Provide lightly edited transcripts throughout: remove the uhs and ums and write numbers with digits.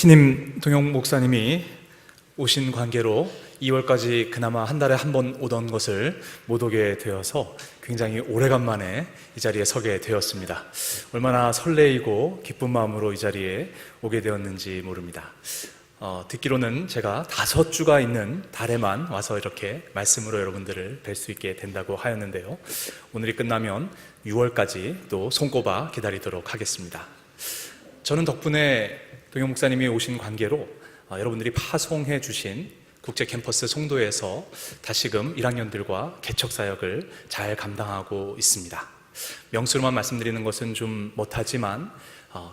신임 동영 목사님이 오신 관계로 2월까지 그나마 한 달에 한 번 오던 것을 못 오게 되어서 굉장히 오래간만에 이 자리에 서게 되었습니다. 얼마나 설레이고 기쁜 마음으로 이 자리에 오게 되었는지 모릅니다. 듣기로는 제가 5주가 있는 달에만 와서 이렇게 말씀으로 여러분들을 뵐 수 있게 된다고 하였는데요. 오늘이 끝나면 6월까지 또 손꼽아 기다리도록 하겠습니다. 저는 덕분에 동영 목사님이 오신 관계로 여러분들이 파송해 주신 국제 캠퍼스 송도에서 다시금 1학년들과 개척 사역을 잘 감당하고 있습니다. 명수로만 말씀드리는 것은 좀 못하지만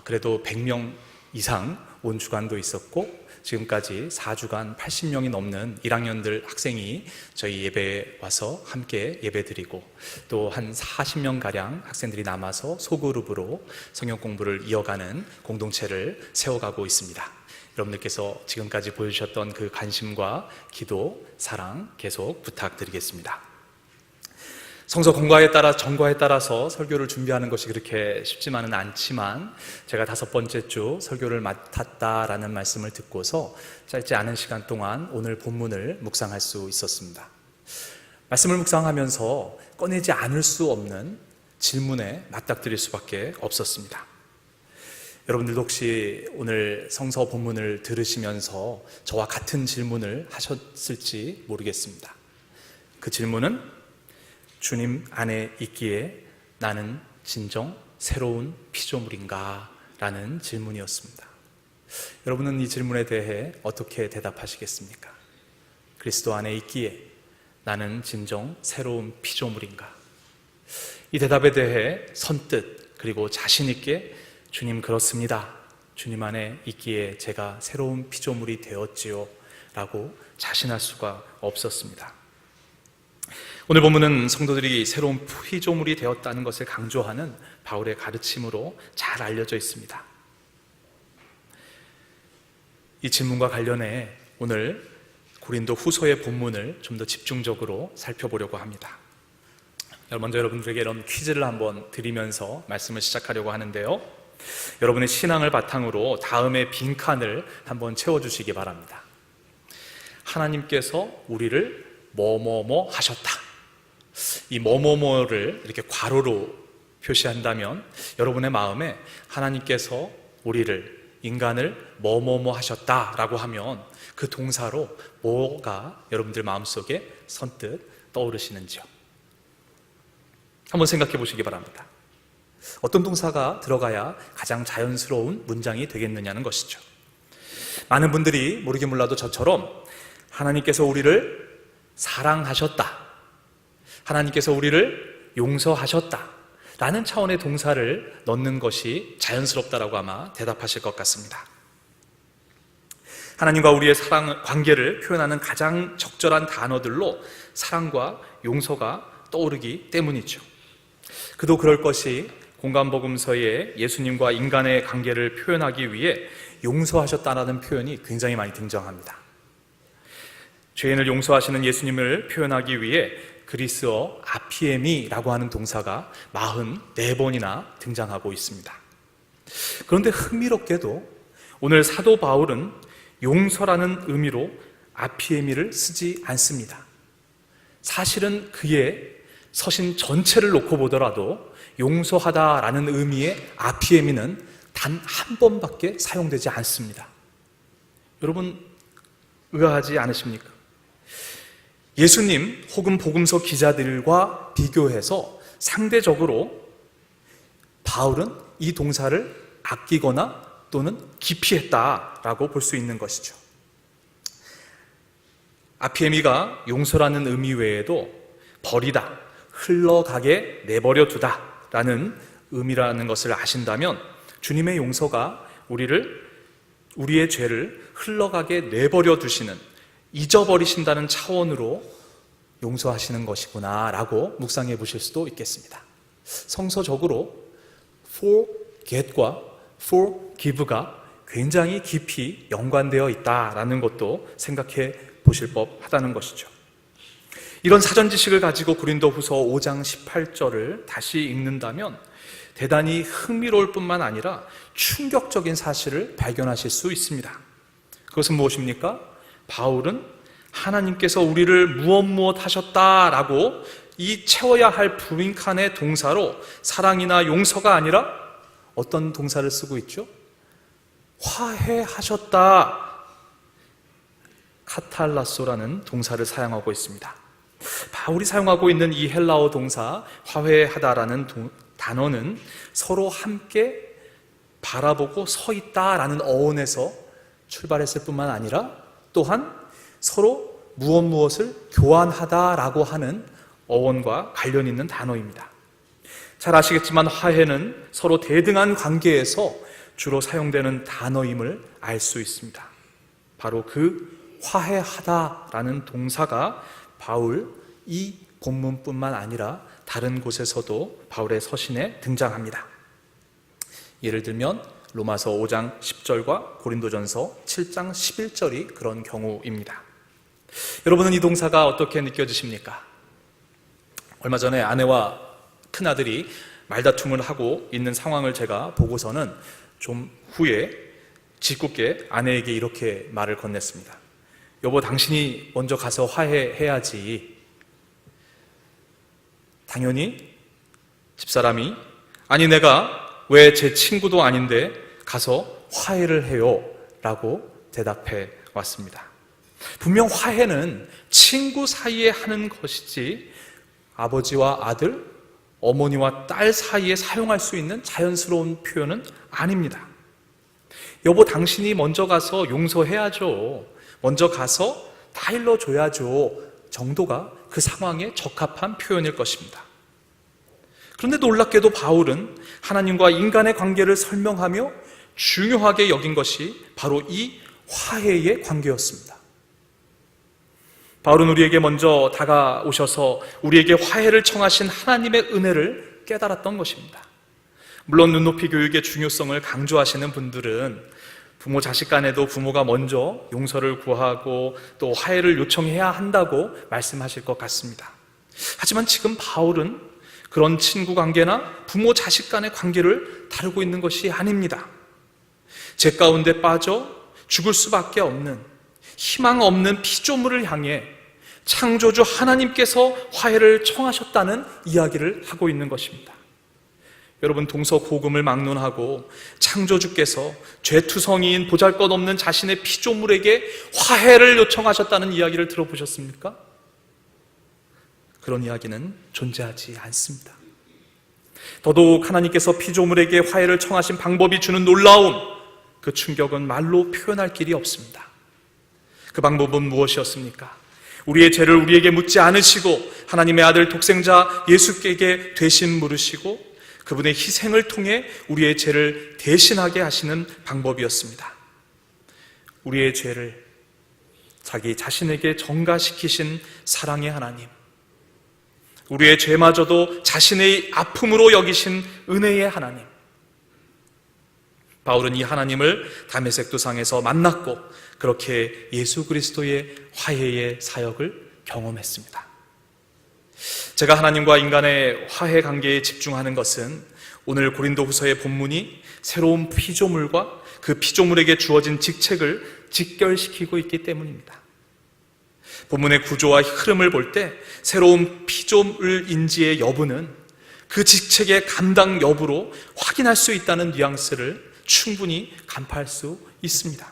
그래도 100명 이상 온 주간도 있었고 지금까지 4주간 80명이 넘는 1학년들 학생이 저희 예배에 와서 함께 예배드리고 또 한 40명가량 학생들이 남아서 소그룹으로 성경 공부를 이어가는 공동체를 세워가고 있습니다. 여러분들께서 지금까지 보여주셨던 그 관심과 기도, 사랑 계속 부탁드리겠습니다. 성서 공과에 따라 정과에 따라서 설교를 준비하는 것이 그렇게 쉽지만은 않지만 제가 5번째 주 설교를 맡았다라는 말씀을 듣고서 짧지 않은 시간 동안 오늘 본문을 묵상할 수 있었습니다. 말씀을 묵상하면서 꺼내지 않을 수 없는 질문에 맞닥뜨릴 수밖에 없었습니다. 여러분들도 혹시 오늘 성서 본문을 들으시면서 저와 같은 질문을 하셨을지 모르겠습니다. 그 질문은 주님 안에 있기에 나는 진정 새로운 피조물인가? 라는 질문이었습니다. 여러분은 이 질문에 대해 어떻게 대답하시겠습니까? 그리스도 안에 있기에 나는 진정 새로운 피조물인가? 이 대답에 대해 선뜻 그리고 자신 있게 주님 그렇습니다. 주님 안에 있기에 제가 새로운 피조물이 되었지요 라고 자신할 수가 없었습니다. 오늘 본문은 성도들이 새로운 피조물이 되었다는 것을 강조하는 바울의 가르침으로 잘 알려져 있습니다. 이 질문과 관련해 오늘 고린도 후서의 본문을 좀 더 집중적으로 살펴보려고 합니다. 먼저 여러분들에게 이런 퀴즈를 한번 드리면서 말씀을 시작하려고 하는데요. 여러분의 신앙을 바탕으로 다음의 빈칸을 한번 채워주시기 바랍니다. 하나님께서 우리를 뭐뭐뭐 하셨다. 이 뭐뭐뭐를 이렇게 괄호로 표시한다면 여러분의 마음에 하나님께서 우리를 인간을 뭐뭐뭐 하셨다라고 하면 그 동사로 뭐가 여러분들 마음속에 선뜻 떠오르시는지요? 한번 생각해 보시기 바랍니다. 어떤 동사가 들어가야 가장 자연스러운 문장이 되겠느냐는 것이죠. 많은 분들이 모르게 몰라도 저처럼 하나님께서 우리를 사랑하셨다, 하나님께서 우리를 용서하셨다 라는 차원의 동사를 넣는 것이 자연스럽다라고 아마 대답하실 것 같습니다. 하나님과 우리의 사랑 관계를 표현하는 가장 적절한 단어들로 사랑과 용서가 떠오르기 때문이죠. 그도 그럴 것이 공간복음서에 예수님과 인간의 관계를 표현하기 위해 용서하셨다라는 표현이 굉장히 많이 등장합니다. 죄인을 용서하시는 예수님을 표현하기 위해 그리스어 아피에미라고 하는 동사가 44번이나 등장하고 있습니다. 그런데 흥미롭게도 오늘 사도 바울은 용서라는 의미로 아피에미를 쓰지 않습니다. 사실은 그의 서신 전체를 놓고 보더라도 용서하다라는 의미의 아피에미는 단 한 번밖에 사용되지 않습니다. 여러분 의아하지 않으십니까? 예수님 혹은 복음서 기자들과 비교해서 상대적으로 바울은 이 동사를 아끼거나 또는 기피했다라고 볼 수 있는 것이죠. 아피에미가 용서라는 의미 외에도 버리다, 흘러가게 내버려 두다 라는 의미라는 것을 아신다면 주님의 용서가 우리의 죄를 흘러가게 내버려 두시는, 잊어버리신다는 차원으로 용서하시는 것이구나 라고 묵상해 보실 수도 있겠습니다. 성서적으로 forget과 forgive가 굉장히 깊이 연관되어 있다라는 것도 생각해 보실 법하다는 것이죠. 이런 사전 지식을 가지고 고린도후서 5장 18절을 다시 읽는다면 대단히 흥미로울 뿐만 아니라 충격적인 사실을 발견하실 수 있습니다. 그것은 무엇입니까? 바울은 하나님께서 우리를 무엇 하셨다라고 이 채워야 할 부인칸의 동사로 사랑이나 용서가 아니라 어떤 동사를 쓰고 있죠? 화해하셨다. 카탈라소라는 동사를 사용하고 있습니다. 바울이 사용하고 있는 이 헬라어 동사 화해하다라는 단어는 서로 함께 바라보고 서 있다라는 어원에서 출발했을 뿐만 아니라 또한 서로 무엇을 교환하다라고 하는 어원과 관련 있는 단어입니다. 잘 아시겠지만 화해는 서로 대등한 관계에서 주로 사용되는 단어임을 알 수 있습니다. 바로 그 화해하다라는 동사가 바울 이 본문뿐만 아니라 다른 곳에서도 바울의 서신에 등장합니다. 예를 들면 로마서 5장 10절과 고린도전서 7장 11절이 그런 경우입니다. 여러분은 이 동사가 어떻게 느껴지십니까? 얼마 전에 아내와 큰아들이 말다툼을 하고 있는 상황을 제가 보고서는 좀 후에 짓궂게 아내에게 이렇게 말을 건넸습니다. 여보, 당신이 먼저 가서 화해해야지. 당연히 집사람이 아니 내가 왜 제 친구도 아닌데 가서 화해를 해요? 라고 대답해 왔습니다. 분명 화해는 친구 사이에 하는 것이지 아버지와 아들, 어머니와 딸 사이에 사용할 수 있는 자연스러운 표현은 아닙니다. 여보, 당신이 먼저 가서 용서해야죠. 먼저 가서 다 일러줘야죠. 정도가 그 상황에 적합한 표현일 것입니다. 그런데 놀랍게도 바울은 하나님과 인간의 관계를 설명하며 중요하게 여긴 것이 바로 이 화해의 관계였습니다. 바울은 우리에게 먼저 다가오셔서 우리에게 화해를 청하신 하나님의 은혜를 깨달았던 것입니다. 물론 눈높이 교육의 중요성을 강조하시는 분들은 부모 자식 간에도 부모가 먼저 용서를 구하고 또 화해를 요청해야 한다고 말씀하실 것 같습니다. 하지만 지금 바울은 그런 친구 관계나 부모 자식 간의 관계를 다루고 있는 것이 아닙니다. 죄 가운데 빠져 죽을 수밖에 없는 희망 없는 피조물을 향해 창조주 하나님께서 화해를 청하셨다는 이야기를 하고 있는 것입니다. 여러분, 동서고금을 막론하고 창조주께서 죄투성이인 보잘것없는 자신의 피조물에게 화해를 요청하셨다는 이야기를 들어보셨습니까? 그런 이야기는 존재하지 않습니다. 더더욱 하나님께서 피조물에게 화해를 청하신 방법이 주는 놀라움, 그 충격은 말로 표현할 길이 없습니다. 그 방법은 무엇이었습니까? 우리의 죄를 우리에게 묻지 않으시고 하나님의 아들 독생자 예수께게 대신 물으시고 그분의 희생을 통해 우리의 죄를 대신하게 하시는 방법이었습니다. 우리의 죄를 자기 자신에게 전가시키신 사랑의 하나님, 우리의 죄마저도 자신의 아픔으로 여기신 은혜의 하나님. 바울은 이 하나님을 다메섹 도상에서 만났고 그렇게 예수 그리스도의 화해의 사역을 경험했습니다. 제가 하나님과 인간의 화해 관계에 집중하는 것은 오늘 고린도후서의 본문이 새로운 피조물과 그 피조물에게 주어진 직책을 직결시키고 있기 때문입니다. 본문의 구조와 흐름을 볼 때 새로운 피조물인지의 여부는 그 직책의 감당 여부로 확인할 수 있다는 뉘앙스를 충분히 간파할 수 있습니다.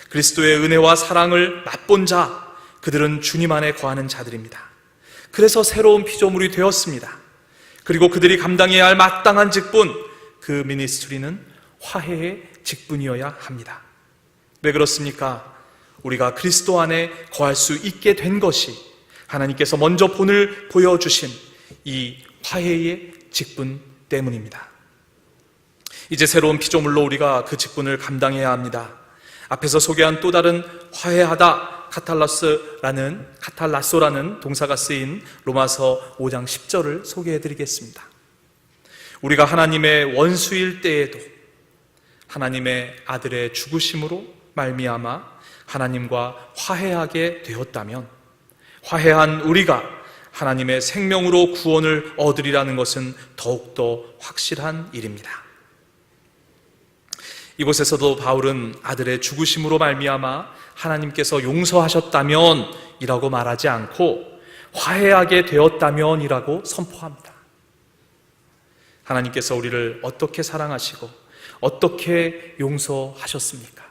그리스도의 은혜와 사랑을 맛본 자, 그들은 주님 안에 거하는 자들입니다. 그래서 새로운 피조물이 되었습니다. 그리고 그들이 감당해야 할 마땅한 직분, 그 미니스트리는 화해의 직분이어야 합니다. 왜 그렇습니까? 우리가 그리스도 안에 거할 수 있게 된 것이 하나님께서 먼저 본을 보여주신 이 화해의 직분 때문입니다. 이제 새로운 피조물로 우리가 그 직분을 감당해야 합니다. 앞에서 소개한 또 다른 화해하다, 카탈라소라는 동사가 쓰인 로마서 5장 10절을 소개해드리겠습니다. 우리가 하나님의 원수일 때에도 하나님의 아들의 죽으심으로 말미암아 하나님과 화해하게 되었다면 화해한 우리가 하나님의 생명으로 구원을 얻으리라는 것은 더욱더 확실한 일입니다. 이곳에서도 바울은 아들의 죽으심으로 말미암아 하나님께서 용서하셨다면 이라고 말하지 않고 화해하게 되었다면 이라고 선포합니다. 하나님께서 우리를 어떻게 사랑하시고 어떻게 용서하셨습니까?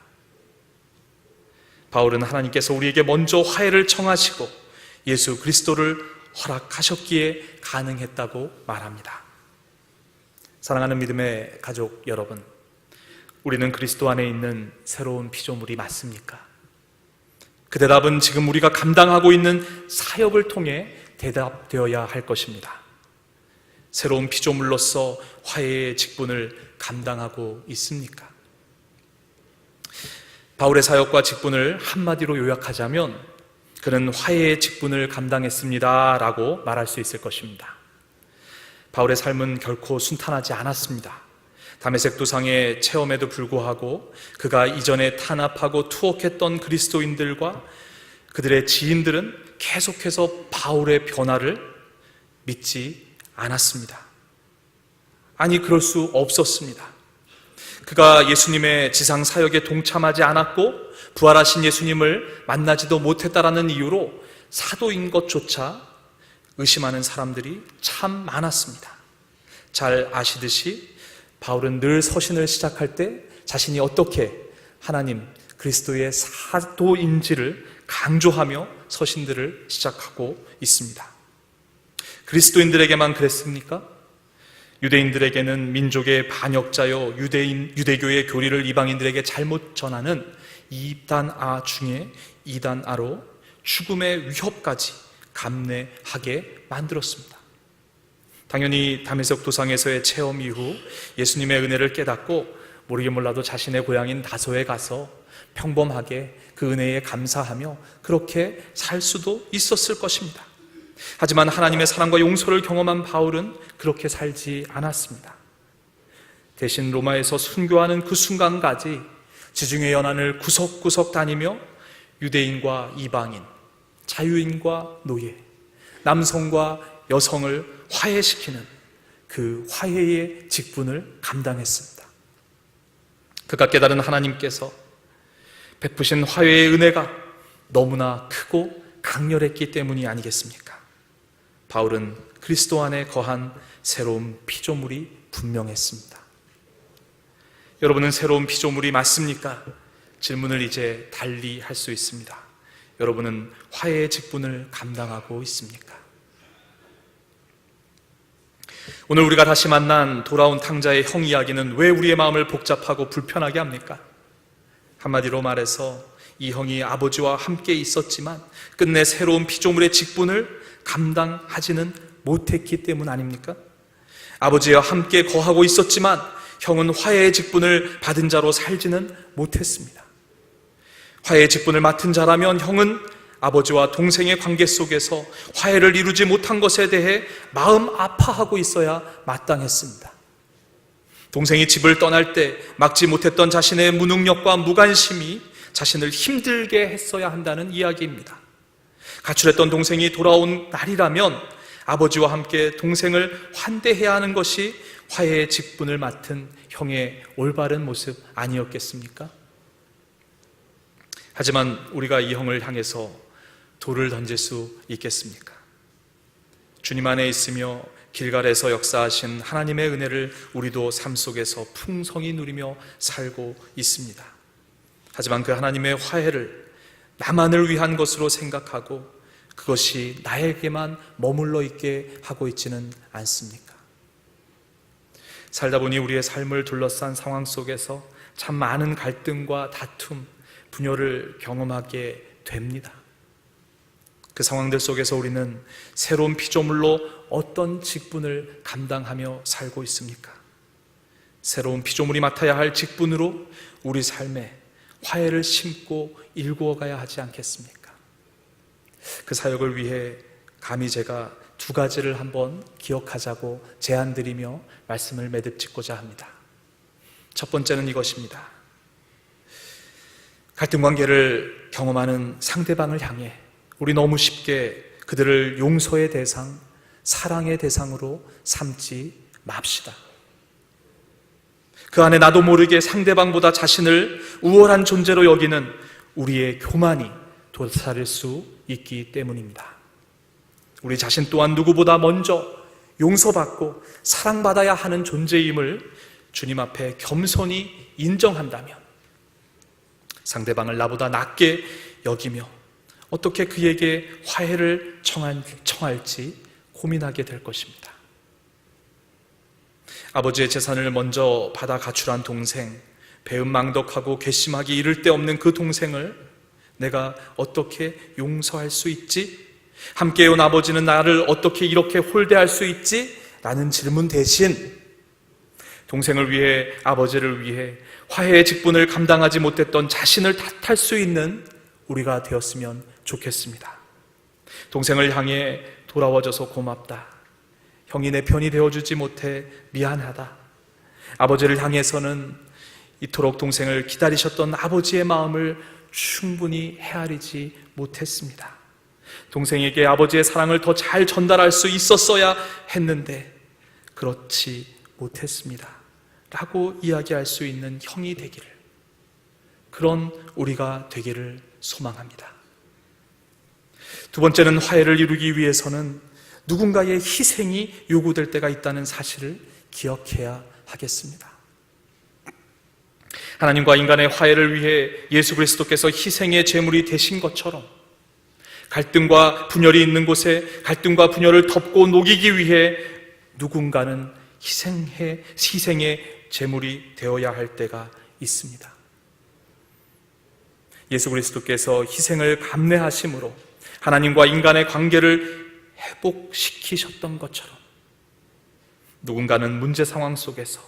바울은 하나님께서 우리에게 먼저 화해를 청하시고 예수 그리스도를 허락하셨기에 가능했다고 말합니다. 사랑하는 믿음의 가족 여러분, 우리는 그리스도 안에 있는 새로운 피조물이 맞습니까? 그 대답은 지금 우리가 감당하고 있는 사역을 통해 대답되어야 할 것입니다. 새로운 피조물로서 화해의 직분을 감당하고 있습니까? 바울의 사역과 직분을 한마디로 요약하자면 그는 화해의 직분을 감당했습니다 라고 말할 수 있을 것입니다. 바울의 삶은 결코 순탄하지 않았습니다. 다메섹 도상의 체험에도 불구하고 그가 이전에 탄압하고 투옥했던 그리스도인들과 그들의 지인들은 계속해서 바울의 변화를 믿지 않았습니다. 아니, 그럴 수 없었습니다. 그가 예수님의 지상 사역에 동참하지 않았고 부활하신 예수님을 만나지도 못했다라는 이유로 사도인 것조차 의심하는 사람들이 참 많았습니다. 잘 아시듯이 바울은 늘 서신을 시작할 때 자신이 어떻게 하나님 그리스도의 사도인지를 강조하며 서신들을 시작하고 있습니다. 그리스도인들에게만 그랬습니까? 유대인들에게는 민족의 반역자요 유대교의 교리를 이방인들에게 잘못 전하는 이단아 중에 이단아로 죽음의 위협까지 감내하게 만들었습니다. 당연히 다메섹 도상에서의 체험 이후 예수님의 은혜를 깨닫고 모르게 몰라도 자신의 고향인 다소에 가서 평범하게 그 은혜에 감사하며 그렇게 살 수도 있었을 것입니다. 하지만 하나님의 사랑과 용서를 경험한 바울은 그렇게 살지 않았습니다. 대신 로마에서 순교하는 그 순간까지 지중해 연안을 구석구석 다니며 유대인과 이방인, 자유인과 노예, 남성과 여성을 화해시키는 그 화해의 직분을 감당했습니다. 그가 깨달은 하나님께서 베푸신 화해의 은혜가 너무나 크고 강렬했기 때문이 아니겠습니까? 바울은 그리스도 안에 거한 새로운 피조물이 분명했습니다. 여러분은 새로운 피조물이 맞습니까? 질문을 이제 달리 할 수 있습니다. 여러분은 화해의 직분을 감당하고 있습니까? 오늘 우리가 다시 만난 돌아온 탕자의 형 이야기는 왜 우리의 마음을 복잡하고 불편하게 합니까? 한마디로 말해서 이 형이 아버지와 함께 있었지만 끝내 새로운 피조물의 직분을 감당하지는 못했기 때문 아닙니까? 아버지와 함께 거하고 있었지만 형은 화해의 직분을 받은 자로 살지는 못했습니다. 화해의 직분을 맡은 자라면 형은 아버지와 동생의 관계 속에서 화해를 이루지 못한 것에 대해 마음 아파하고 있어야 마땅했습니다. 동생이 집을 떠날 때 막지 못했던 자신의 무능력과 무관심이 자신을 힘들게 했어야 한다는 이야기입니다. 가출했던 동생이 돌아온 날이라면 아버지와 함께 동생을 환대해야 하는 것이 화해의 직분을 맡은 형의 올바른 모습 아니었겠습니까? 하지만 우리가 이 형을 향해서 돌을 던질 수 있겠습니까? 주님 안에 있으며 길갈에서 역사하신 하나님의 은혜를 우리도 삶 속에서 풍성히 누리며 살고 있습니다. 하지만 그 하나님의 화해를 나만을 위한 것으로 생각하고 그것이 나에게만 머물러 있게 하고 있지는 않습니까? 살다 보니 우리의 삶을 둘러싼 상황 속에서 참 많은 갈등과 다툼, 분열을 경험하게 됩니다. 그 상황들 속에서 우리는 새로운 피조물로 어떤 직분을 감당하며 살고 있습니까? 새로운 피조물이 맡아야 할 직분으로 우리 삶에 화해를 심고 일구어가야 하지 않겠습니까? 그 사역을 위해 감히 제가 두 가지를 한번 기억하자고 제안드리며 말씀을 매듭짓고자 합니다. 첫 번째는 이것입니다. 갈등 관계를 경험하는 상대방을 향해 우리 너무 쉽게 그들을 용서의 대상, 사랑의 대상으로 삼지 맙시다. 그 안에 나도 모르게 상대방보다 자신을 우월한 존재로 여기는 우리의 교만이 도사릴 수 있기 때문입니다. 우리 자신 또한 누구보다 먼저 용서받고 사랑받아야 하는 존재임을 주님 앞에 겸손히 인정한다면 상대방을 나보다 낮게 여기며 어떻게 그에게 화해를 청할지 고민하게 될 것입니다. 아버지의 재산을 먼저 받아 가출한 동생, 배은망덕하고 괘씸하기 이를 데 없는 그 동생을 내가 어떻게 용서할 수 있지? 함께 온 아버지는 나를 어떻게 이렇게 홀대할 수 있지? 라는 질문 대신 동생을 위해, 아버지를 위해 화해의 직분을 감당하지 못했던 자신을 탓할 수 있는 우리가 되었으면 좋겠습니다. 동생을 향해 돌아와줘서 고맙다. 형이 내 편이 되어주지 못해 미안하다. 아버지를 향해서는 이토록 동생을 기다리셨던 아버지의 마음을 충분히 헤아리지 못했습니다. 동생에게 아버지의 사랑을 더 잘 전달할 수 있었어야 했는데 그렇지 못했습니다 라고 이야기할 수 있는 형이 되기를, 그런 우리가 되기를 소망합니다. 두 번째는 화해를 이루기 위해서는 누군가의 희생이 요구될 때가 있다는 사실을 기억해야 하겠습니다. 하나님과 인간의 화해를 위해 예수 그리스도께서 희생의 제물이 되신 것처럼 갈등과 분열이 있는 곳에 갈등과 분열을 덮고 녹이기 위해 누군가는 희생의 제물이 되어야 할 때가 있습니다. 예수 그리스도께서 희생을 감내하심으로 하나님과 인간의 관계를 회복시키셨던 것처럼 누군가는 문제 상황 속에서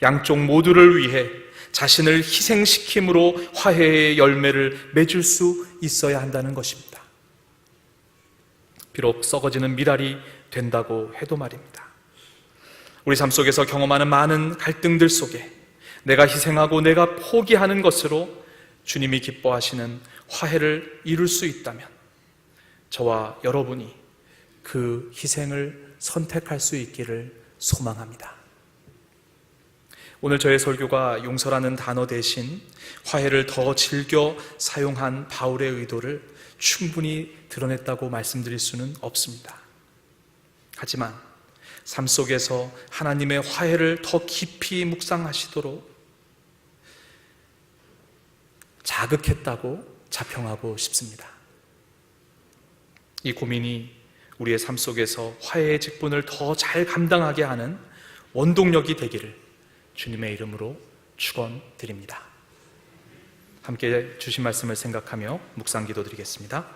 양쪽 모두를 위해 자신을 희생시킴으로 화해의 열매를 맺을 수 있어야 한다는 것입니다. 비록 썩어지는 미랄이 된다고 해도 말입니다. 우리 삶 속에서 경험하는 많은 갈등들 속에 내가 희생하고 내가 포기하는 것으로 주님이 기뻐하시는 화해를 이룰 수 있다면 저와 여러분이 그 희생을 선택할 수 있기를 소망합니다. 오늘 저의 설교가 용서라는 단어 대신 화해를 더 즐겨 사용한 바울의 의도를 충분히 드러냈다고 말씀드릴 수는 없습니다. 하지만 삶 속에서 하나님의 화해를 더 깊이 묵상하시도록 자극했다고 자평하고 싶습니다. 이 고민이 우리의 삶 속에서 화해의 직분을 더 잘 감당하게 하는 원동력이 되기를 주님의 이름으로 축원드립니다. 함께 주신 말씀을 생각하며 묵상 기도드리겠습니다.